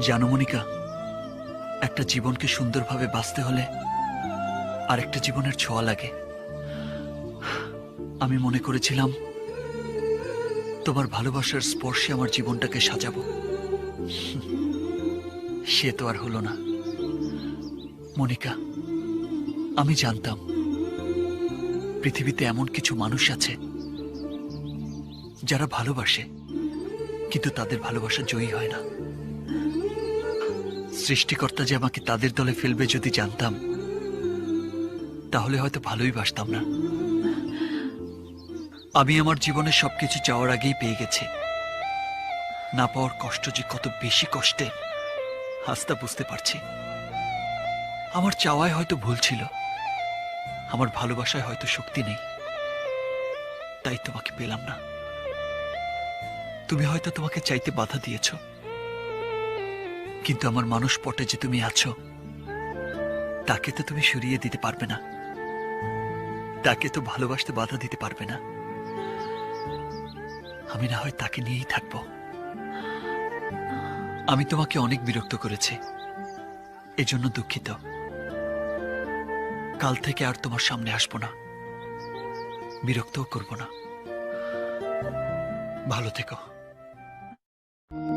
জানো মনিকা, একটা জীবনকে সুন্দরভাবে বাঁচতে হলে আরেকটা জীবনের ছোঁয়া লাগে। আমি মনে করেছিলাম তোমার ভালোবাসার স্পর্শে আমার জীবনটাকে সাজাবো, সে তো আর হলো না। মনিকা, আমি জানতাম পৃথিবীতে এমন কিছু মানুষ আছে যারা ভালোবাসে, কিন্তু তাদের ভালোবাসা জয়ী হয় না। সৃষ্টিকর্তা যে আমাকে তাদের দলে ফেলবে যদি জানতাম, তাহলে হয়তো ভালোই বাসতাম না। আমি আমার জীবনের সবকিছু চাওয়ার আগেই পেয়ে গেছি। না পাওয়ার কষ্ট যে কত বেশি কষ্টের, আজ তা বুঝতে পারছি। আমার চাওয়ায় হয়তো ভুল ছিল, আমার ভালোবাসায় হয়তো শক্তি নেই, তাই তোমাকে পেলাম না। তুমি হয়তো তোমাকে চাইতে বাধা দিয়েছ, কিন্তু আমার মানুষ পটে যে তুমি আছো, তাকে তো তুমি সরিয়ে দিতে পারবে না, তাকে তো ভালোবাসতে বাধা দিতে পারবে না। আমি না হয় তাকে নিয়েই থাকবো। আমি তোমাকে অনেক বিরক্ত করেছি, এজন্য দুঃখিত। কাল থেকে আর তোমার সামনে আসবো না, বিরক্তও করব না। ভালো থেকো।